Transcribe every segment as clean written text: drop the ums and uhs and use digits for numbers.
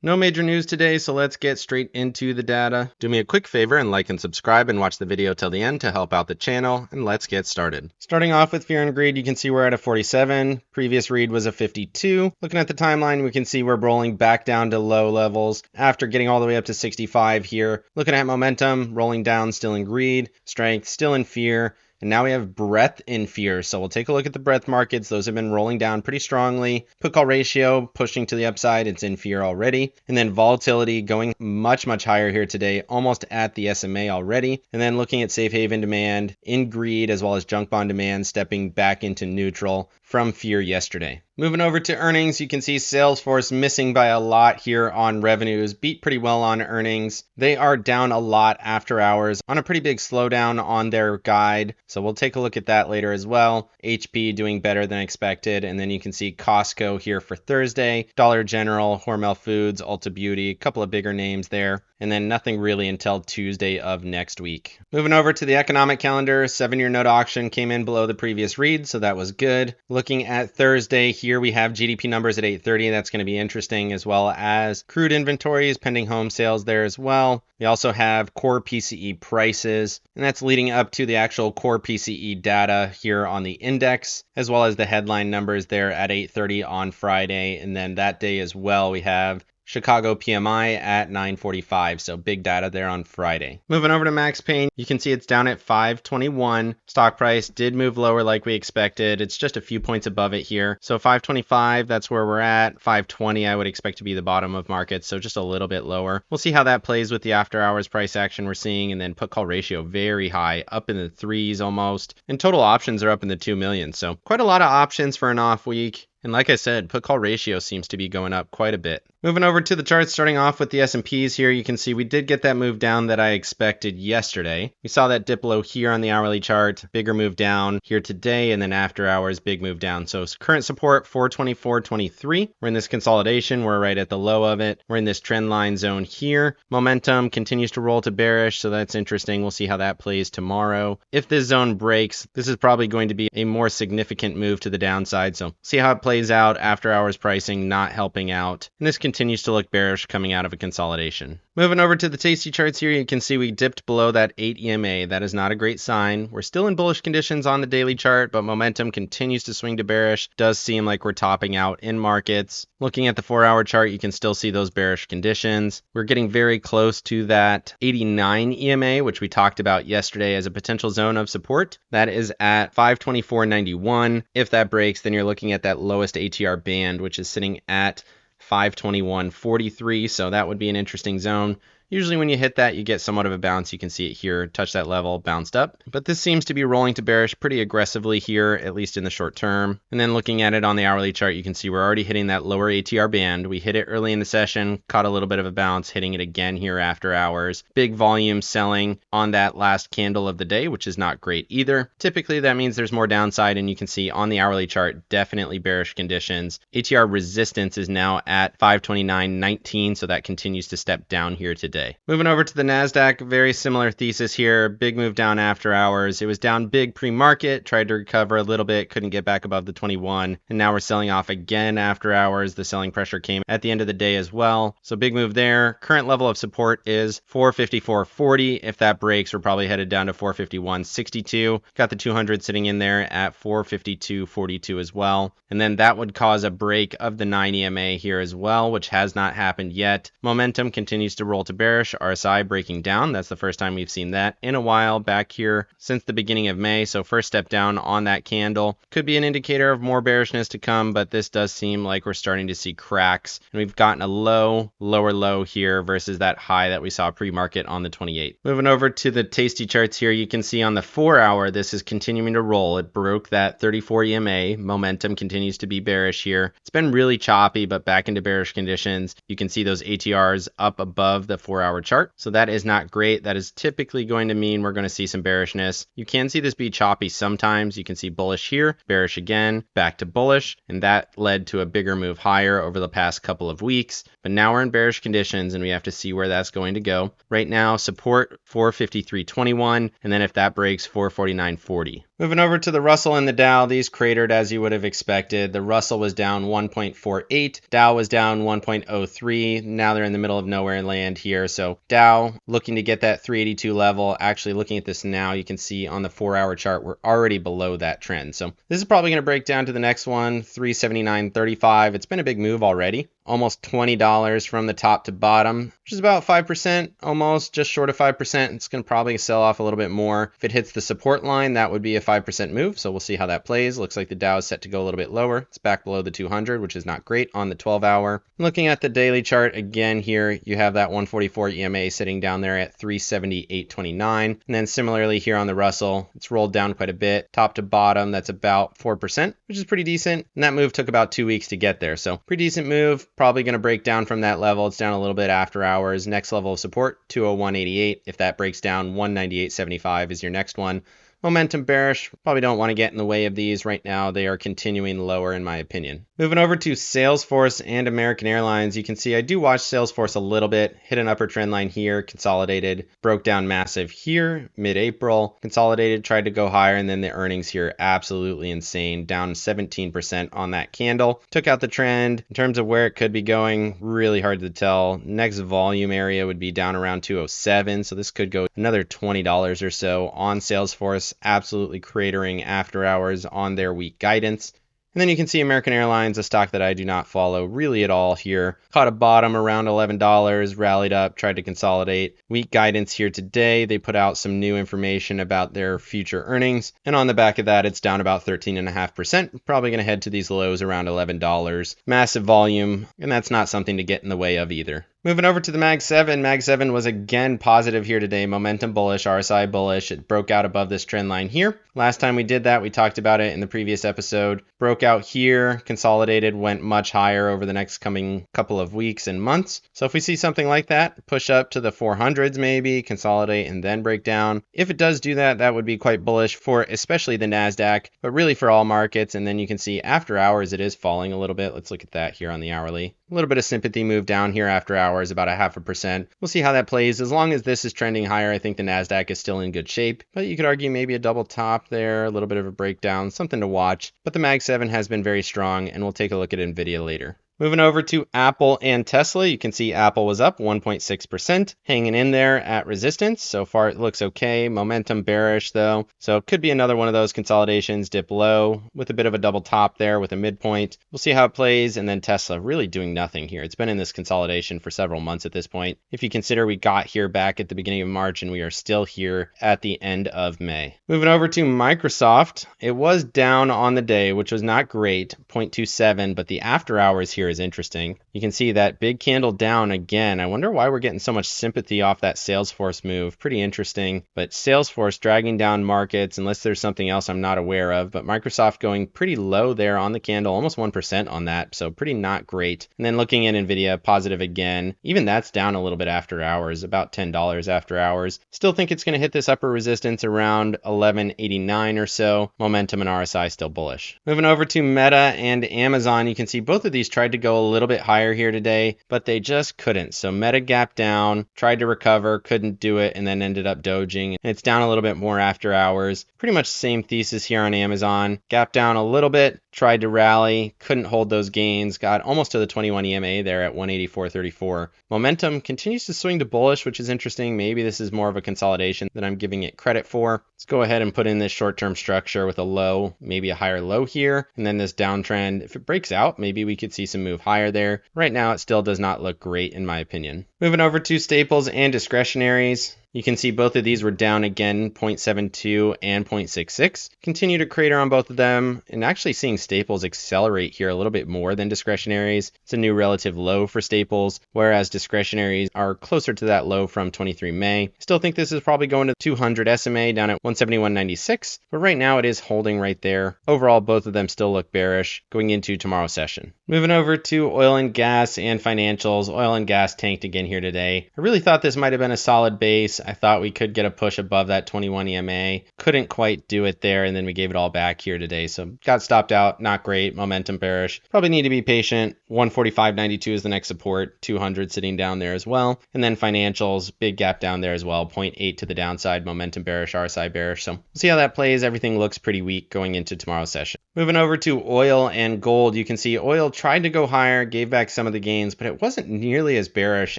No major news today, so let's get straight into the data. Do me a quick favor and like and subscribe and watch the video till the end to help out the channel, and let's get started. Starting off with fear and greed, you can see we're at a 47. Previous read was a 52. Looking at the timeline, we can see we're rolling back down to low levels after getting all the way up to 65 here. Looking at momentum, rolling down still in greed, strength still in fear. And now we have breadth in fear. So we'll take a look at the breadth markets. Those have been rolling down pretty strongly. Put call ratio pushing to the upside. It's in fear already. And then volatility going much higher here today, almost at the SMA already. And then looking at safe haven demand in greed as well as junk bond demand stepping back into neutral from fear yesterday. Moving over to earnings, you can see Salesforce missing by a lot here on revenues, beat pretty well on earnings. They are down a lot after hours on a pretty big slowdown on their guide. So we'll take a look at that later as well. HP doing better than expected. And then you can see Costco here for Thursday, Dollar General, Hormel Foods, Ulta Beauty, a couple of bigger names there. And then nothing really until Tuesday of next week. Moving over to the economic calendar, 7-year note auction came in below the previous read, so that was good. Looking at Thursday, here we have GDP numbers at 8:30. That's going to be interesting, as well as crude inventories, pending home sales there as well. We also have core PCE prices, and that's leading up to the actual core PCE data here on the index, as well as the headline numbers there at 8:30 on Friday. And then that day as well, we have Chicago PMI at 9:45, so big data there on Friday. Moving over to Max Payne, you can see it's down at 521. Stock price did move lower like we expected. It's just a few points above it here. So 525, that's where we're at. 520, I would expect to be the bottom of market, so just a little bit lower. We'll see how that plays with the after hours price action we're seeing, and then put call ratio very high, up in the 3s almost. And total options are up in the 2 million, so quite a lot of options for an off week. And like I said, put call ratio seems to be going up quite a bit. Moving over to the charts, starting off with the S&Ps here, you can see we did get that move down that I expected yesterday. We saw that dip low here on the hourly chart, bigger move down here today, and then after hours, big move down. So current support, 424.23. We're in this consolidation. We're right at the low of it. We're in this trend line zone here. Momentum continues to roll to bearish, so that's interesting. We'll see how that plays tomorrow. If this zone breaks, this is probably going to be a more significant move to the downside. So see how it plays out. After hours pricing not helping out. And this continues to look bearish coming out of a consolidation. Moving over to the Tasty charts here, you can see we dipped below that 8 EMA. That is not a great sign. We're still in bullish conditions on the daily chart, but momentum continues to swing to bearish. Does seem like we're topping out in markets. Looking at the 4-hour chart, you can still see those bearish conditions. We're getting very close to that 89 EMA, which we talked about yesterday as a potential zone of support. That is at 524.91. If that breaks, then you're looking at that lowest ATR band, which is sitting at 521.43, so that would be an interesting zone. Usually when you hit that, you get somewhat of a bounce. You can see it here, touch that level, bounced up. But this seems to be rolling to bearish pretty aggressively here, at least in the short term. And then looking at it on the hourly chart, you can see we're already hitting that lower ATR band. We hit it early in the session, caught a little bit of a bounce, hitting it again here after hours. Big volume selling on that last candle of the day, which is not great either. Typically, that means there's more downside, and you can see on the hourly chart, definitely bearish conditions. ATR resistance is now at 529.19, so that continues to step down here today. Moving over to the NASDAQ, very similar thesis here. Big move down after hours. It was down big pre-market, tried to recover a little bit, couldn't get back above the 21, and now we're selling off again after hours. The selling pressure came at the end of the day as well. So big move there. Current level of support is 454.40. If that breaks, we're probably headed down to 451.62. Got the 200 sitting in there at 452.42 as well. And then that would cause a break of the 9 EMA here as well, which has not happened yet. Momentum continues to roll to bearish. RSI breaking down. That's the first time we've seen that in a while back here since the beginning of May. So first step down on that candle could be an indicator of more bearishness to come, but this does seem like we're starting to see cracks. And we've gotten a lower low here versus that high that we saw pre-market on the 28th. Moving over to the Tasty charts here, you can see on the 4-hour, this is continuing to roll. It broke that 34 EMA. Momentum continues to be bearish here. It's been really choppy, but back into bearish conditions. You can see those ATRs up above the 4-hour chart. So that is not great. That is typically going to mean we're going to see some bearishness. You can see this be choppy sometimes. You can see bullish here, bearish again, back to bullish, and that led to a bigger move higher over the past couple of weeks. But now we're in bearish conditions, and we have to see where that's going to go. Right now, support 453.21, and then if that breaks, 449.40. Moving over to the Russell and the Dow, these cratered as you would have expected. The Russell was down 1.48, Dow was down 1.03. Now they're in the middle of nowhere land here. So Dow looking to get that 382 level. Actually looking at this now, you can see on the 4-hour chart, we're already below that trend. So this is probably going to break down to the next one, 379.35. It's been a big move already. Almost $20 from the top to bottom, which is about 5%, almost just short of 5%. It's going to probably sell off a little bit more. If it hits the support line, that would be a 5% move. So we'll see how that plays. Looks like the Dow is set to go a little bit lower. It's back below the 200, which is not great on the 12-hour. Looking at the daily chart again here, you have that 144 EMA sitting down there at 378.29. And then similarly here on the Russell, it's rolled down quite a bit. Top to bottom, that's about 4%, which is pretty decent. And that move took about 2 weeks to get there. So pretty decent move. Probably going to break down from that level. It's down a little bit after hours. Next level of support, 201.88. If that breaks down, 198.75 is your next one. Momentum bearish, probably don't want to get in the way of these right now. They are continuing lower in my opinion. Moving over to Salesforce and American Airlines, you can see I do watch Salesforce a little bit, hit an upper trend line here, consolidated, broke down massive here, mid-April, consolidated, tried to go higher, and then the earnings here, absolutely insane, down 17% on that candle. Took out the trend. In terms of where it could be going, really hard to tell. Next volume area would be down around 207, so this could go another $20 or so on Salesforce. Absolutely cratering after hours on their weak guidance. And then you can see American Airlines, a stock that I do not follow really at all here. Caught a bottom around $11, rallied up, tried to consolidate. Weak guidance here today. They put out some new information about their future earnings. And on the back of that, it's down about 13.5%. Probably going to head to these lows around $11. Massive volume, and that's not something to get in the way of either. Moving over to the Mag 7. Mag 7 was again positive here today. Momentum bullish, RSI bullish. It broke out above this trend line here. Last time we did that, we talked about it in the previous episode. Broke out here, consolidated, went much higher over the next coming couple of weeks and months. So if we see something like that, push up to the 400s maybe, consolidate, and then break down. If it does do that, that would be quite bullish for especially the NASDAQ, but really for all markets. And then you can see after hours, it is falling a little bit. Let's look at that here on the hourly. A little bit of sympathy move down here after hours, about 0.5%. We'll see how that plays. As long as this is trending higher, I think the NASDAQ is still in good shape. But you could argue maybe a double top there, a little bit of a breakdown, something to watch. But the Mag 7 has been very strong, and we'll take a look at NVIDIA later. Moving over to Apple and Tesla, you can see Apple was up 1.6%, hanging in there at resistance. So far it looks okay. Momentum bearish though. So it could be another one of those consolidations, dip low with a bit of a double top there with a midpoint. We'll see how it plays. And then Tesla really doing nothing here. It's been in this consolidation for several months at this point. If you consider we got here back at the beginning of March and we are still here at the end of May. Moving over to Microsoft, it was down on the day, which was not great, 0.27, but the after hours here is interesting. You can see that big candle down again. I wonder why we're getting so much sympathy off that Salesforce move. Pretty interesting, but Salesforce dragging down markets unless there's something else I'm not aware of, but Microsoft going pretty low there on the candle, almost 1% on that, so pretty not great. And then looking at NVIDIA, positive again. Even that's down a little bit after hours, about $10 after hours. Still think it's going to hit this upper resistance around 11.89 or so. Momentum and RSI still bullish. Moving over to Meta and Amazon, you can see both of these tried to go a little bit higher here today, but they just couldn't. So Meta gapped down, tried to recover, couldn't do it, and then ended up dojing. And it's down a little bit more after hours. Pretty much same thesis here on Amazon. Gapped down a little bit, tried to rally, couldn't hold those gains, got almost to the 21 EMA there at 184.34. Momentum continues to swing to bullish, which is interesting. Maybe this is more of a consolidation than I'm giving it credit for. Let's go ahead and put in this short-term structure with a low, maybe a higher low here, and then this downtrend. If it breaks out, maybe we could see some move higher there. Right now, it still does not look great in my opinion. Moving over to staples and discretionaries. You can see both of these were down again, 0.72 and 0.66. Continue to crater on both of them, and actually seeing staples accelerate here a little bit more than discretionaries. It's a new relative low for staples, whereas discretionaries are closer to that low from 23 May. Still think this is probably going to 200 SMA down at 171.96, but right now it is holding right there. Overall, both of them still look bearish going into tomorrow's session. Moving over to oil and gas and financials. Oil and gas tanked again here today. I really thought this might have been a solid base. I thought we could get a push above that 21 EMA. Couldn't quite do it there, and then we gave it all back here today. So got stopped out. Not great. Momentum bearish. Probably need to be patient. 145.92 is the next support. 200 sitting down there as well. And then financials, big gap down there as well. 0.8 to the downside. Momentum bearish, RSI bearish. So we'll see how that plays. Everything looks pretty weak going into tomorrow's session. Moving over to oil and gold, you can see oil tried to go higher, gave back some of the gains, but it wasn't nearly as bearish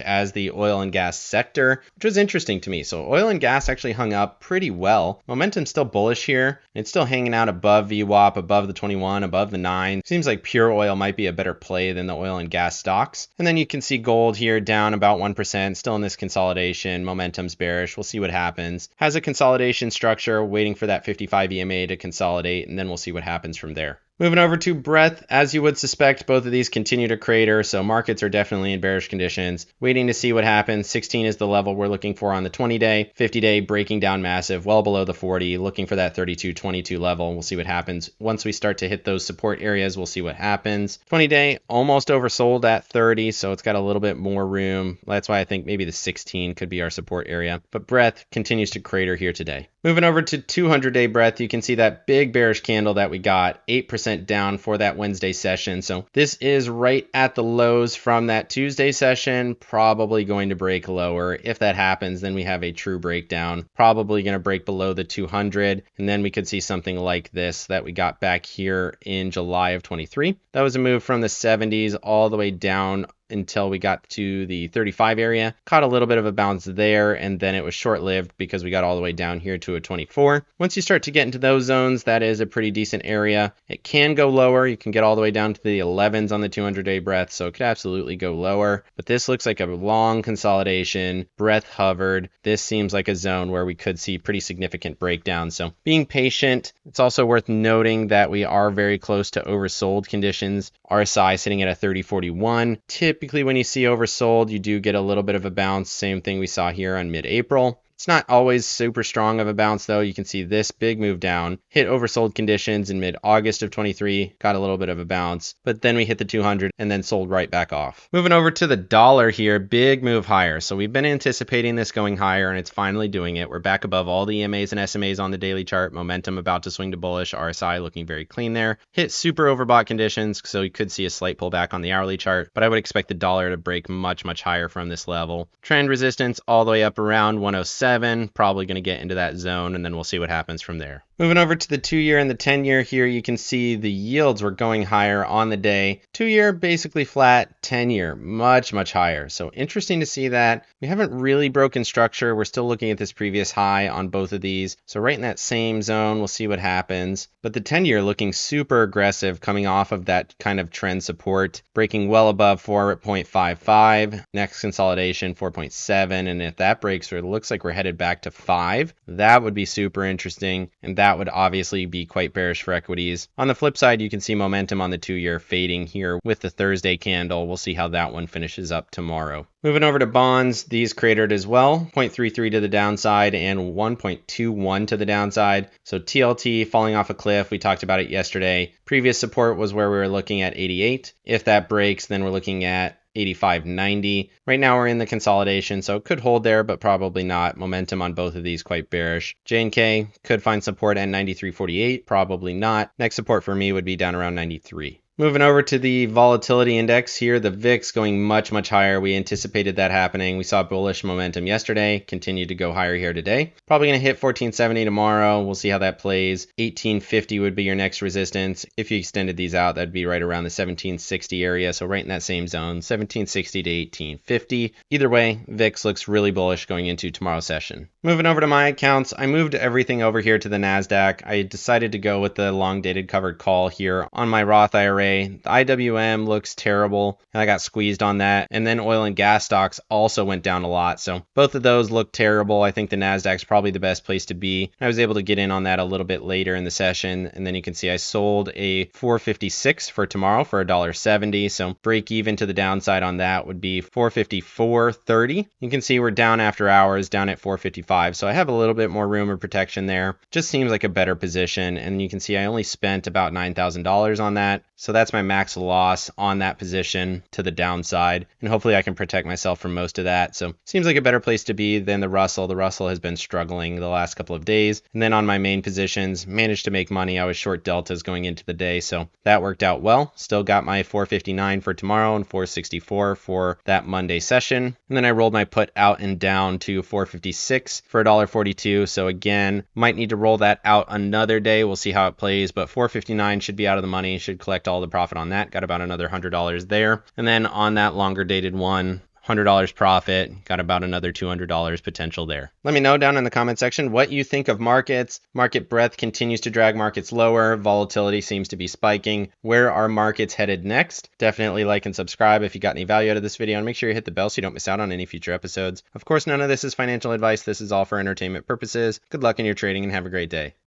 as the oil and gas sector, which was interesting to me. So oil and gas actually hung up pretty well. Momentum's still bullish here. It's still hanging out above VWAP, above the 21, above the 9. Seems like pure oil might be a better play than the oil and gas stocks. And then you can see gold here down about 1%, still in this consolidation. Momentum's bearish. We'll see what happens. Has a consolidation structure, waiting for that 55 EMA to consolidate, and then we'll see what happens from there. Moving over to breadth, as you would suspect, both of these continue to crater, so markets are definitely in bearish conditions. Waiting to see what happens. 16 is the level we're looking for on the 20-day. 50-day breaking down massive, well below the 40, looking for that 32.22 level. We'll see what happens. Once we start to hit those support areas, we'll see what happens. 20-day almost oversold at 30, so it's got a little bit more room. That's why I think maybe the 16 could be our support area. But breadth continues to crater here today. Moving over to 200-day breadth, you can see that big bearish candle that we got, 8% down for that Wednesday session. So this is right at the lows from that Tuesday session, probably going to break lower. If that happens, then we have a true breakdown, probably going to break below the 200. And then we could see something like this that we got back here in July of 23. That was a move from the 70s all the way down until we got to the 35 area, caught a little bit of a bounce there, and then it was short-lived because we got all the way down here to a 24. Once you start to get into those zones, that is a pretty decent area. It can go lower. You can get all the way down to the 11s on the 200-day breadth, so it could absolutely go lower. But this looks like a long consolidation. Breadth hovered. This seems like a zone where we could see pretty significant breakdown. So being patient. It's also worth noting that we are very close to oversold conditions. RSI sitting at a 30.41. Typically, when you see oversold, you do get a little bit of a bounce. Same thing we saw here on mid-April. It's not always super strong of a bounce, though. You can see this big move down, hit oversold conditions in mid-August of 23, got a little bit of a bounce, but then we hit the 200 and then sold right back off. Moving over to the dollar here, big move higher. So we've been anticipating this going higher, and it's finally doing it. We're back above all the EMAs and SMAs on the daily chart. Momentum about to swing to bullish. RSI looking very clean there. Hit super overbought conditions, so you could see a slight pullback on the hourly chart, but I would expect the dollar to break much, much higher from this level. Trend resistance all the way up around 107. Probably going to get into that zone, and then we'll see what happens from there. Moving over to the 2-year and the 10-year here, you can see the yields were going higher on the day. 2-year basically flat, 10-year much, much higher. So interesting to see that. We haven't really broken structure. We're still looking at this previous high on both of these. So right in that same zone, we'll see what happens. But the 10-year looking super aggressive coming off of that kind of trend support, breaking well above 4.55. Next consolidation, 4.7. And if that breaks, it looks like we're headed back to 5. That would be super interesting. And that would obviously be quite bearish for equities. On the flip side, you can see momentum on the 2-year fading here with the Thursday candle. We'll see how that one finishes up tomorrow. Moving over to bonds, these cratered as well, 0.33 to the downside and 1.21 to the downside. So TLT falling off a cliff, we talked about it yesterday. Previous support was where we were looking at 88. If that breaks, then we're looking at 85.90. Right now we're in the consolidation, so it could hold there, but probably not. Momentum on both of these quite bearish. J&K could find support at 93.48, probably not. Next support for me would be down around 93. Moving over to the volatility index here, the VIX going much, much higher. We anticipated that happening. We saw bullish momentum yesterday, continued to go higher here today. Probably going to hit 1470 tomorrow. We'll see how that plays. 1850 would be your next resistance. If you extended these out, that'd be right around the 1760 area. So right in that same zone, 1760 to 1850. Either way, VIX looks really bullish going into tomorrow's session. Moving over to my accounts, I moved everything over here to the NASDAQ. I decided to go with the long dated covered call here on my Roth IRA. The IWM looks terrible, and I got squeezed on that. And then oil and gas stocks also went down a lot. So both of those look terrible. I think the NASDAQ's probably the best place to be. I was able to get in on that a little bit later in the session. And then you can see I sold a 456 for tomorrow for $1.70. So break even to the downside on that would be 454.30. You can see we're down after hours, down at 455. So I have a little bit more room of protection there. Just seems like a better position. And you can see I only spent about $9,000 on that. So So that's my max loss on that position to the downside. And hopefully I can protect myself from most of that. So seems like a better place to be than the Russell. The Russell has been struggling the last couple of days. And then on my main positions, managed to make money. I was short deltas going into the day. So that worked out well. Still got my 459 for tomorrow and 464 for that Monday session. And then I rolled my put out and down to 456 for $1.42. So again, might need to roll that out another day. We'll see how it plays, but 459 should be out of the money. Should collect all the profit on that. Got about another $100 there. And then on that longer dated one, $100 profit, got about another $200 potential there. Let me know down in the comment section what you think of markets. Market breadth continues to drag markets lower. Volatility seems to be spiking. Where are markets headed next? Definitely like and subscribe if you got any value out of this video, and make sure you hit the bell so you don't miss out on any future episodes. Of course, none of this is financial advice. This is all for entertainment purposes. Good luck in your trading and have a great day.